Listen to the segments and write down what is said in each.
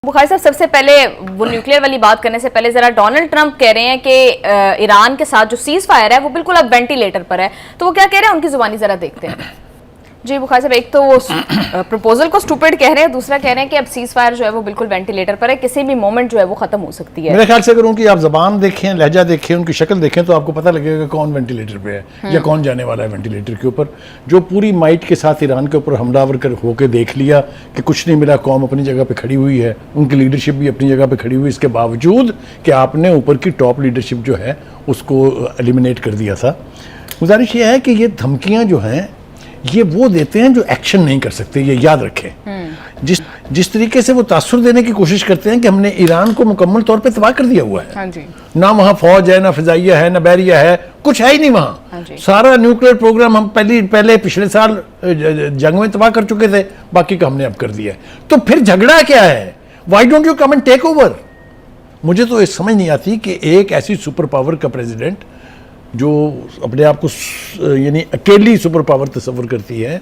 بخاری صاحب سب سے پہلے وہ نیوکلیئر والی بات کرنے سے پہلے ذرا ڈونلڈ ٹرمپ کہہ رہے ہیں کہ ایران کے ساتھ جو سیز فائر ہے وہ بالکل اب وینٹیلیٹر پر ہے، تو وہ کیا کہہ رہے ہیں ان کی زبانی ذرا دیکھتے ہیں. جی بخاری صاحب، ایک تو وہ پروپوزل کو سٹوپڈ کہہ رہے ہیں، دوسرا کہہ رہے ہیں کہ اب سیز فائر جو ہے وہ بالکل وینٹیلیٹر پر ہے، کسی بھی مومنٹ جو ہے وہ ختم ہو سکتی ہے. میرے خیال سے اگر ان کی آپ زبان دیکھیں، لہجہ دیکھیں، ان کی شکل دیکھیں تو آپ کو پتہ لگے گا کون وینٹیلیٹر پہ ہے یا کون جانے والا ہے وینٹیلیٹر کے اوپر. جو پوری مائٹ کے ساتھ ایران کے اوپر حملہ آور ہو کے دیکھ لیا کہ کچھ نہیں ملا، قوم اپنی جگہ پہ کھڑی ہوئی ہے، ان کی لیڈرشپ بھی اپنی جگہ پہ کھڑی ہوئی، اس کے باوجود کہ آپ نے اوپر کی ٹاپ لیڈرشپ جو ہے اس کو ایلیمنیٹ کر دیا تھا. گزارش یہ ہے کہ یہ دھمکیاں جو ہیں یہ وہ دیتے ہیں جو ایکشن نہیں کر سکتے، یہ یاد رکھیں. جس طریقے سے وہ تاثر دینے کی کوشش کرتے ہیں کہ ہم نے ایران کو مکمل طور پہ تباہ کر دیا ہوا ہے، نہ وہاں فوج ہے، نہ فضائیہ ہے، نہ بحریہ ہے، کچھ ہے ہی نہیں وہاں. سارا نیوکلیئر پروگرام ہم پچھلے سال جنگ میں تباہ کر چکے تھے، باقی کا ہم نے اب کر دیا ہے. تو پھر جھگڑا کیا ہے؟ Why don't you come and take over? مجھے تو یہ سمجھ نہیں آتی کہ ایک ایسی سپر پاور کا پریزیڈنٹ جو اپنے آپ کو یعنی اکیلی سپر پاور تصور کرتی ہے،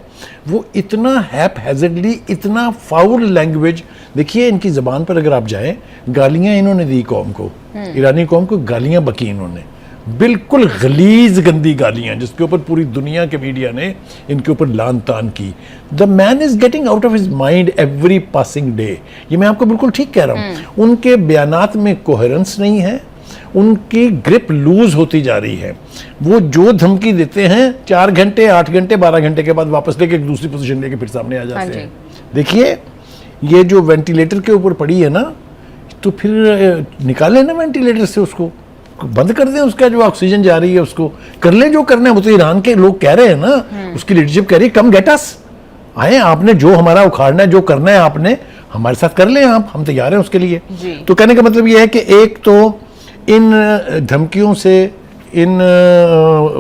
وہ اتنا ہیپ ہیزڈلی، اتنا فاؤل لینگویج. دیکھیے ان کی زبان پر اگر آپ جائیں، گالیاں انہوں نے دی قوم کو، ایرانی قوم کو گالیاں بکی انہوں نے، بالکل غلیظ گندی گالیاں، جس کے اوپر پوری دنیا کے میڈیا نے ان کے اوپر لان تان کی. The man is getting out of his mind every passing day. یہ میں آپ کو بالکل ٹھیک کہہ رہا ہوں. ان کے بیانات میں کوہرنس نہیں ہے، ان کی گرپ لوز ہوتی جا رہی ہے. وہ جو دھمکی دیتے ہیں 4 گھنٹے 8 گھنٹے 12 گھنٹے کے بعد واپس لے کے ایک دوسری پوزیشن لے کے پھر سامنے آ جاتے ہیں. دیکھیے یہ جو وینٹیلیٹر کے اوپر پڑی ہے نا، تو پھر نکالیں نا وینٹیلیٹر سے، اس کو بند کر دیں، اس کا جو آکسیجن جا رہی ہے اس کو کر لیں جو کرنا ہے. وہ تو ایران کے لوگ کہہ رہے ہیں نا، اس کی لیڈرشپ کہہ رہی ہے کم گیٹ اس، آئیں آپ نے جو ہمارا اکھاڑنا ہے، جو کرنا ہے آپ نے ہمارے ساتھ کر لیں، آپ ہم تیار ہیں اس کے لیے. تو کہنے کا مطلب یہ ہے کہ ایک تو ان دھمکیوں سے، ان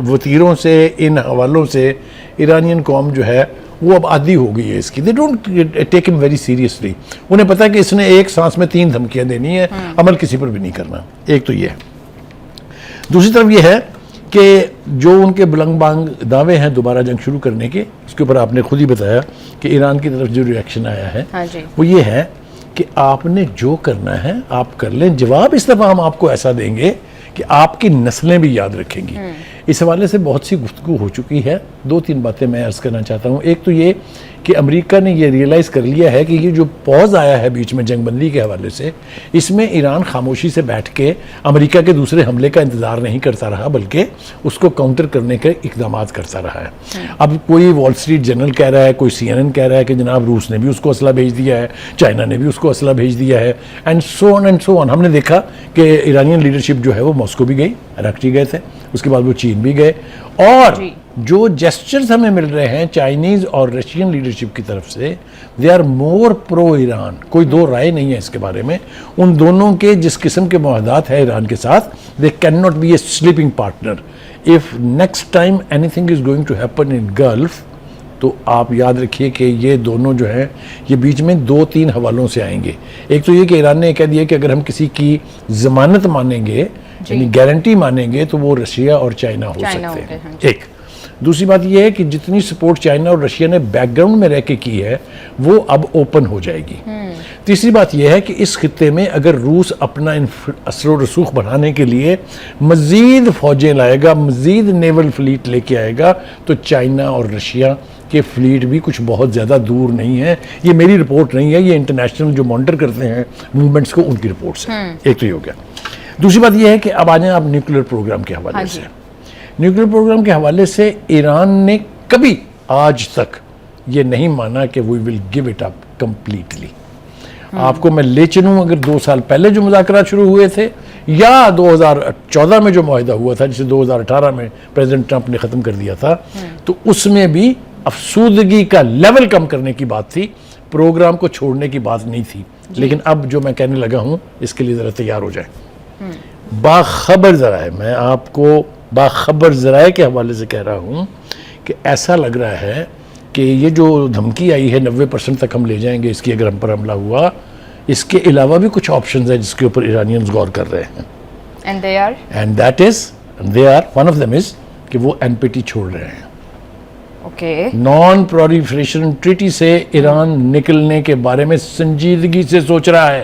وتیروں سے، ان حوالوں سے ایرانین قوم جو ہے وہ اب عادی ہو گئی ہے اس کی. They don't take am very seriously. انہیں پتہ ہے کہ اس نے ایک سانس میں 3 دھمکیاں دینی ہے، عمل کسی پر بھی نہیں کرنا. ایک تو یہ ہے. دوسری طرف یہ ہے کہ جو ان کے بلنگ بانگ دعوے ہیں دوبارہ جنگ شروع کرنے کے، اس کے اوپر آپ نے خود ہی بتایا کہ ایران کی طرف جو ریئیکشن آیا ہے وہ یہ ہے کہ آپ نے جو کرنا ہے آپ کر لیں. جواب اس دفعہ ہم آپ کو ایسا دیں گے کہ آپ کی نسلیں بھی یاد رکھیں گی. اس حوالے سے بہت سی گفتگو ہو چکی ہے. 2-3 باتیں میں عرض کرنا چاہتا ہوں. ایک تو یہ کہ امریکہ نے یہ ریئلائز کر لیا ہے کہ یہ جو پوز آیا ہے بیچ میں جنگ بندی کے حوالے سے، اس میں ایران خاموشی سے بیٹھ کے امریکہ کے دوسرے حملے کا انتظار نہیں کرتا رہا، بلکہ اس کو کاؤنٹر کرنے کے اقدامات کرتا رہا ہے. اب کوئی وال اسٹریٹ جرنل کہہ رہا ہے، کوئی CNN کہہ رہا ہے کہ جناب روس نے بھی اس کو اسلحہ بھیج دیا ہے، چائنا نے بھی اس کو اسلحہ بھیج دیا ہے، اینڈ سو آن. ہم نے دیکھا کہ ایرانین لیڈرشپ جو ہے وہ ماسکو بھی گئی، عراقی گئے تھے، اس کے بعد وہ چین بھی گئے. اور جو جیسچرز ہمیں مل رہے ہیں چائنیز اور رشین لیڈرشپ کی طرف سے، دے آر مور پرو ایران. کوئی دو رائے نہیں ہے اس کے بارے میں. ان دونوں کے جس قسم کے معاہدات ہیں ایران کے ساتھ، they can not be a sleeping partner. If next time anything is going to happen in Gulf, تو آپ یاد رکھیے کہ یہ دونوں جو ہیں یہ بیچ میں 2-3 حوالوں سے آئیں گے. ایک تو یہ کہ ایران نے کہہ دیا کہ اگر ہم کسی کی ضمانت مانیں گے، یعنی گارنٹی مانیں گے، تو وہ رشیا اور چائنا ہو سکتے ہیں. ایک دوسری بات یہ ہے کہ جتنی سپورٹ چائنا اور رشیا نے بیک گراؤنڈ میں رہ کے کی ہے وہ اب اوپن ہو جائے گی. تیسری بات یہ ہے کہ اس خطے میں اگر روس اپنا اثر و رسوخ بڑھانے کے لیے مزید فوجیں لائے گا، مزید نیول فلیٹ لے کے آئے گا، تو چائنا اور رشیا کہ فلیٹ بھی کچھ بہت زیادہ دور نہیں ہے. یہ میری رپورٹ نہیں ہے، یہ انٹرنیشنل جو مانیٹر کرتے ہیں موومنٹس کو، ان کی رپورٹس ہیں. ایک تو یہ ہو گیا. دوسری بات یہ ہے کہ اب آ جائیں آپ نیوکلیئر پروگرام کے حوالے سے. نیوکلیئر پروگرام کے حوالے سے ایران نے کبھی آج تک یہ نہیں مانا کہ we will give it up completely. آپ کو میں لے چلوں، اگر 2 سال پہلے جو مذاکرات شروع ہوئے تھے یا 2014 میں جو معاہدہ ہوا تھا جسے 2018 میں پریزیڈنٹ ٹرمپ نے ختم کر دیا تھا، تو اس میں بھی افسودگی کا لیول کم کرنے کی بات تھی، پروگرام کو چھوڑنے کی بات نہیں تھی. لیکن اب جو میں کہنے لگا ہوں اس کے لیے ذرا تیار ہو جائیں. باخبر ذرائع، میں آپ کو باخبر ذرائع کے حوالے سے کہہ رہا ہوں کہ ایسا لگ رہا ہے کہ یہ جو دھمکی آئی ہے 90% تک ہم لے جائیں گے اس کی اگر ہم پر حملہ ہوا، اس کے علاوہ بھی کچھ آپشنز ہیں جس کے اوپر ایرانینز غور کر رہے ہیں. And they are one of them is کہ وہ NPT چھوڑ رہے ہیں. نان پرولیفریشن ٹریٹی سے ایران نکلنے کے بارے میں سنجیدگی سے سوچ رہا ہے.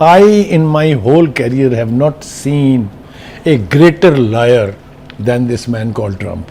I in my whole career have not seen a greater liar than this man called Trump.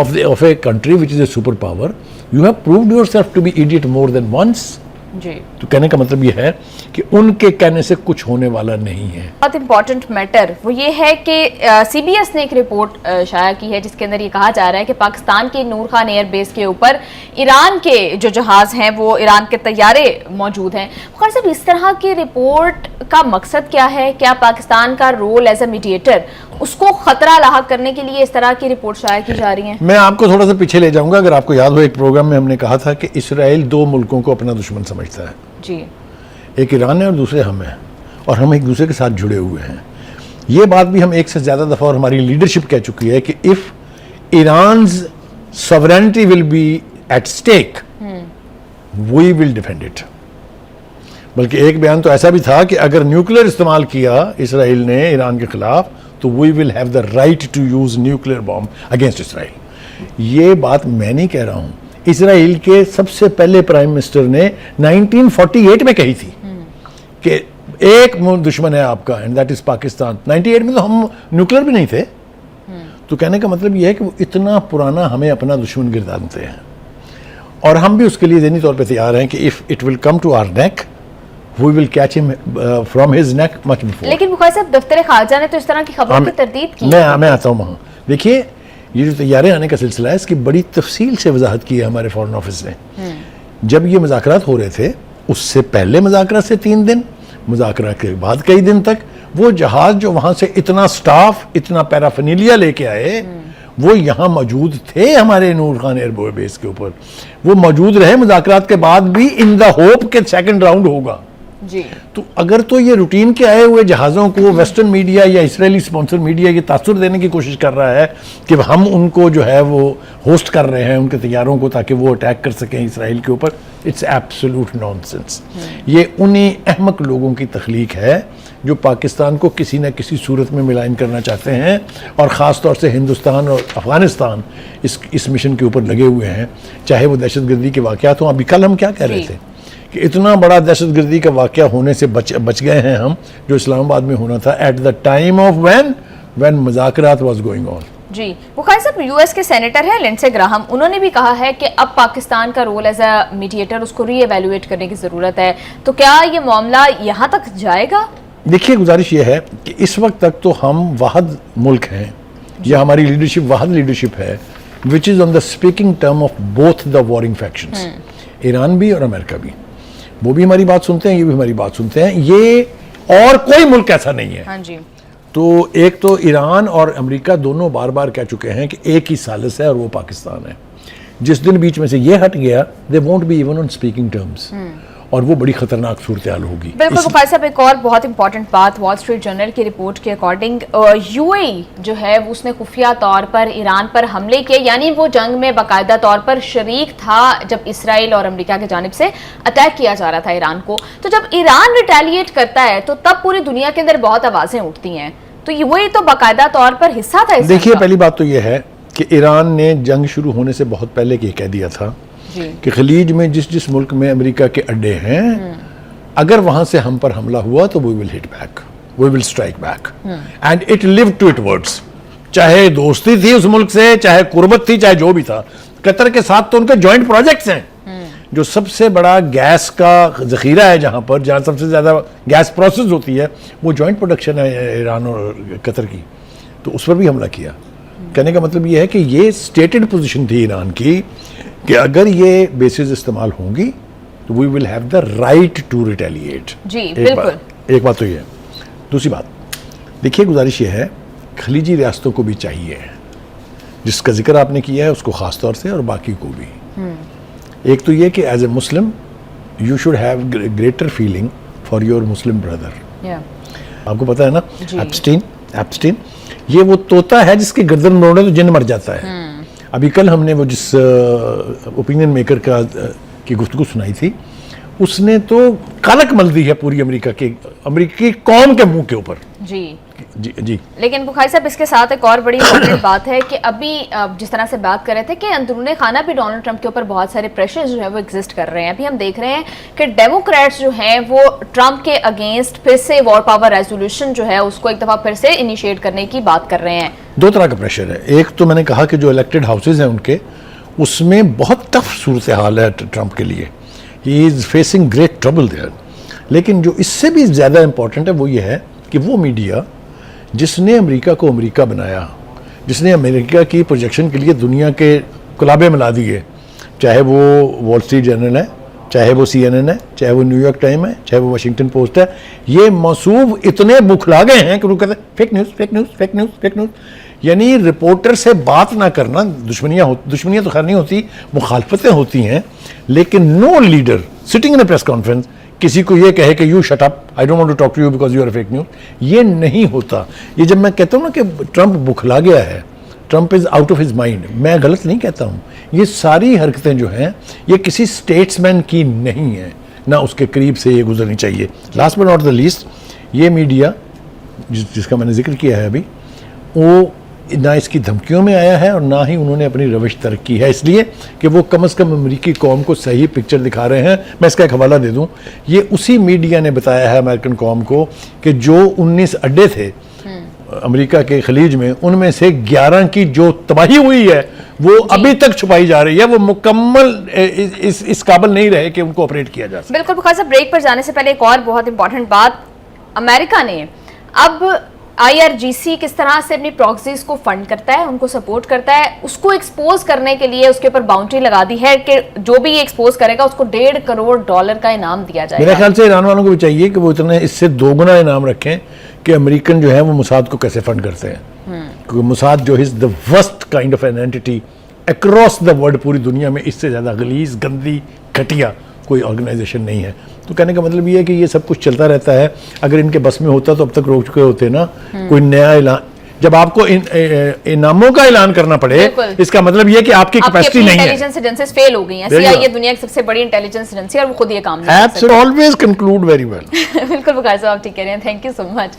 of a country which is a superpower, you have proved yourself to be idiot more than once. جی تو کہنے کا مطلب یہ ہے کہ ان کے کہنے سے کچھ ہونے والا نہیں ہے. بہت امپورٹنٹ میٹر وہ یہ ہے کہ سی بی ایس نے ایک رپورٹ شائع کی ہے جس کے اندر یہ کہا جا رہا ہے کہ پاکستان کے نور خان ایئر بیس کے اوپر ایران کے جو جہاز ہیں وہ ایران کے طیارے موجود ہیں. خیر صاحب، اس طرح کی رپورٹ کا مقصد کیا ہے؟ کیا پاکستان کا رول ایز اے میڈیٹر اس کو خطرہ لاحق کرنے کے لیے اس طرح کی رپورٹ شائع کی جا رہی ہیں؟ میں آپ کو تھوڑا سا پیچھے لے جاؤں گا. اگر آپ کو یاد ہو ایک پروگرام میں ہم نے کہا تھا کہ اسرائیل 2 ملکوں کو اپنا دشمن سمجھتا ہے. جی، ایک ایران ہے اور دوسرے ہم ہیں، اور ہم ایک دوسرے کے ساتھ جڑے ہوئے ہیں. یہ بات بھی ہم ایک سے زیادہ دفعہ اور ہماری لیڈرشپ کہہ چکی ہے کہ if ایرانز sovereignty will be at stake, we will defend it. بلکہ ایک بیان تو ایسا بھی تھا کہ اگر نیوکلیر استعمال کیا اسرائیل نے ایران کے خلاف تو we will have the right to use nuclear bomb against Israel. یہ بات میں نہیں کہہ رہا ہوں، اسرائیل کے سب سے پہلے پرائم منسٹر نے 1948 میں کہی تھی کہ ایک دشمن ہے آپ کا اینڈ دیٹ از پاکستان. 98 میں تو ہم نیوکلیر بھی نہیں تھے. تو کہنے کا مطلب یہ ہے کہ وہ اتنا پرانا ہمیں اپنا دشمن گردانتے ہیں، اور ہم بھی اس کے لیے ذہنی طور پہ تیار ہیں کہ if it will come to our neck we will catch him from his neck much before. لیکن بخاری صاحب، دفتر خارجہ نے تو اس طرح کی خبروں کی تردید کی. میں آتا ہوں وہاں. دیکھیے، یہ جو طیارے آنے کا سلسلہ ہے اس کی بڑی تفصیل سے وضاحت کی ہے ہمارے فارن آفس نے. جب یہ مذاکرات ہو رہے تھے اس سے پہلے مذاکرات سے 3 دن، مذاکرات کے بعد کئی دن تک وہ جہاز جو وہاں سے اتنا سٹاف، اتنا پیرافینیلیا لے کے آئے، وہ یہاں موجود تھے ہمارے نور خان ایئر بیس کے اوپر. وہ موجود رہے مذاکرات کے بعد بھی ان دا ہوپ کہ سیکنڈ راؤنڈ ہوگا. جی، تو اگر تو یہ روٹین کے آئے ہوئے جہازوں کو ویسٹرن میڈیا یا اسرائیلی سپانسر میڈیا یہ تاثر دینے کی کوشش کر رہا ہے کہ ہم ان کو جو ہے وہ ہوسٹ کر رہے ہیں ان کے طیاروں کو تاکہ وہ اٹیک کر سکیں اسرائیل کے اوپر، اٹس ایبسولوٹ نانسنس. یہ انہی احمق لوگوں کی تخلیق ہے جو پاکستان کو کسی نہ کسی صورت میں ملائن کرنا چاہتے ہیں، اور خاص طور سے ہندوستان اور افغانستان اس مشن کے اوپر لگے ہوئے ہیں. چاہے وہ دہشت گردی کے واقعات ہوں. ابھی کل ہم کیا کہہ رہے تھے کہ اتنا بڑا دہشت گردی کا واقعہ ہونے سے بچ گئے ہیں ہم، جو اسلام آباد میں ہونا تھا at the time of when مذاکرات واز گوئنگ آن. جی، بخاری صاحب، یو ایس کے سینیٹر ہیں لنڈسے گراہم، انہوں نے بھی کہا ہے کہ اب پاکستان کا رول ایز اے میڈیٹر اس کو ری ایویلویٹ کرنے کی ضرورت ہے. تو کیا یہ معاملہ یہاں تک جائے گا؟ دیکھیے، گزارش یہ ہے کہ اس وقت تک تو ہم واحد ملک ہیں، یا ہماری لیڈرشپ واحد لیڈرشپ ہے which is on the speaking term of both the warring factions, Iran بھی اور امریکہ بھی. وہ بھی ہماری بات سنتے ہیں، یہ بھی ہماری بات سنتے ہیں. یہ اور کوئی ملک ایسا نہیں ہے. ہاں جی. تو ایک تو ایران اور امریکہ دونوں بار بار کہہ چکے ہیں کہ ایک ہی ثالث ہے اور وہ پاکستان ہے. جس دن بیچ میں سے یہ ہٹ گیا they won't be even on speaking terms. اور وہ بڑی خطرناک صورتحال ہوگی. بالکل بخاری صاحب، ایک اور بہت امپورٹنٹ بات، وال اسٹریٹ جرنل کی رپورٹ کے اکارڈنگ یو اے ای جو ہے اس نے خفیہ طور پر ایران پر حملے کیے، یعنی وہ جنگ میں باقاعدہ طور پر شریک تھا جب اسرائیل اور امریکہ کی جانب سے اٹیک کیا جا رہا تھا ایران کو. تو جب ایران ریٹیلیٹ کرتا ہے تو تب پوری دنیا کے اندر بہت آوازیں اٹھتی ہیں. تو یو اے ای تو باقاعدہ طور پر حصہ تھا. دیکھیے، پہلی بات تو یہ ہے کہ ایران نے جنگ شروع ہونے سے بہت پہلے یہ کہہ دیا تھا کہ خلیج میں جس ملک میں امریکہ کے اڈے ہیں، اگر وہاں سے ہم پر حملہ ہوا تو we will hit back, we will strike back, and it lived to its words. چاہے دوستی تھی اس ملک سے، چاہے قربت تھی، چاہے جو بھی تھا. قطر کے ساتھ تو ان کے جوائنٹ پروجیکٹس ہیں، جو سب سے بڑا گیس کا ذخیرہ ہے، جہاں سب سے زیادہ گیس پروسیس ہوتی ہے، وہ جوائنٹ پروڈکشن ہے ایران اور قطر کی. تو اس پر بھی حملہ کیا. کہنے کا مطلب یہ ہے کہ یہ سٹیٹڈ پوزیشن تھی ایران کی کہ اگر یہ بیسز استعمال ہوں گی تو we will have the right to retaliate. جی بالکل. ایک بات تو یہ ہے. دوسری بات، دیکھیے، گزارش یہ ہے خلیجی ریاستوں کو بھی چاہیے، جس کا ذکر آپ نے کیا ہے اس کو خاص طور سے اور باقی کو بھی. ایک تو یہ کہ as a Muslim you should have greater feeling for your Muslim brother. آپ کو پتا ہے نا ایپسٹین یہ وہ طوطا ہے جس کی گردن موڑے تو جن مر جاتا ہے. ابھی کل ہم نے وہ جس اوپینین میکر کی گفتگو سنائی تھی، اس نے تو کالک مل دی ہے پوری امریکی قوم کے منہ کے اوپر. جی. لیکن بخاری صاحب، اس کے ساتھ ایک اور بڑی امپورٹنٹ بات ہے کہ ابھی جس طرح سے بات کر رہے تھے کہ اندرون خانہ بھی ڈونلڈ ٹرمپ کے اوپر بہت سارے پریشر جو ہے وہ ایگزسٹ کر رہے ہیں. ابھی ہم دیکھ رہے ہیں کہ ڈیموکریٹس جو ہیں وہ ٹرمپ کے اگینسٹ پھر سے وار پاور ریزولوشن جو ہے اس کو ایک دفعہ پھر سے انیشیٹ کرنے کی بات کر رہے ہیں. 2 طرح کا پریشر ہے. ایک تو میں نے کہا کہ جو الیکٹڈ ہاؤسز ہیں ان کے، اس میں بہت ٹف صورتحال ہے ٹرمپ کے لیے، he is facing great trouble there. لیکن جو اس سے بھی زیادہ امپورٹنٹ ہے وہ یہ ہے کہ وہ میڈیا جس نے امریکہ کو امریکہ بنایا, جس نے امریکہ کی پروجیکشن کے لیے دنیا کے کلابے ملا دیے, چاہے وہ وال اسٹریٹ جرنل ہے, چاہے وہ CNN ہے, چاہے وہ نیو یارک ٹائم ہے, چاہے وہ واشنگٹن پوسٹ ہے, یہ موصوف اتنے بکھلا گئے ہیں کہ وہ کہتے ہیں fake news fake news fake news fake news. یعنی رپورٹر سے بات نہ کرنا, دشمنیاں تو خیر نہیں ہوتی, مخالفتیں ہوتی ہیں, لیکن no leader sitting in a press conference کسی کو یہ کہے کہ you shut up, I don't want to talk to you because you are fake news, یہ نہیں ہوتا. یہ جب میں کہتا ہوں نا کہ ٹرمپ بکھلا گیا ہے, Trump is out of his mind, میں غلط نہیں کہتا ہوں. یہ ساری حرکتیں جو ہیں یہ کسی اسٹیٹس مین کی نہیں ہیں, نہ اس کے قریب سے یہ گزرنی چاہیے. Last but not the least, یہ میڈیا جس کا میں نے ذکر کیا ہے ابھی, وہ نہ اس کی دھمکیوں میں آیا ہے اور نہ ہی انہوں نے اپنی روش ترک کی ہے, اس لیے کہ وہ کم از کم امریکی قوم کو صحیح پکچر دکھا رہے ہیں. میں اس کا ایک حوالہ دے دوں, یہ اسی میڈیا نے بتایا ہے امریکن قوم کو کہ جو 19 اڈے تھے امریکہ کے خلیج میں, ان میں سے 11 کی جو تباہی ہوئی ہے وہ ابھی تک چھپائی جا رہی ہے, وہ مکمل اس قابل نہیں رہے کہ ان کو آپریٹ کیا جا سکے. بالکل. بخار صاحب بریک پر جانے سے پہلے ایک اور بہت امپورٹنٹ بات, امریکہ نے اب IRGC کس طرح سے اپنی پراکسیز کو فنڈ کرتا ہے, ان کو سپورٹ کرتا ہے, اس کو ایکسپوز کرنے کے لیے اس کے اوپر باؤنڈری لگا دی ہے کہ جو بھی ایکسپوز کرے گا اس کو $1.5 کروڑ کا انعام دیا جائے گا. میرے خیال سے ایران والوں کو بھی چاہیے کہ وہ اتنے اس سے 2 گنا انعام رکھیں کہ امریکن جو ہے وہ موساد کو کیسے فنڈ کرتے ہیں, کیونکہ موساد جو is the worst kind of an enemy across the world, پوری دنیا میں اس سے زیادہ غلیظ, گندی, گھٹیا کوئی آرگنائزیشن نہیں ہے. تو کہنے کا مطلب یہ ہے کہ یہ سب کچھ چلتا رہتا ہے. اگر ان کے بس میں ہوتا تو اب تک روک چکے ہوتے نا. کوئی نیا اعلان, جب آپ کو انعاموں کا اعلان کرنا پڑے, اس کا مطلب یہ کہ آپ کی کیپیسٹی نہیں ہے. انٹیلیجنس ایجنسیز فیل ہو گئی ہیں. CIA دنیا کی سب سے بڑی انٹیلیجنس ایجنسی ہے اور وہ خود یہ کام نہیں ایپس آلویز کنکلوڈ ویری ویل. بالکل بخار صاحب آپ ٹھیک کہہ رہے ہیں. Thank you so much.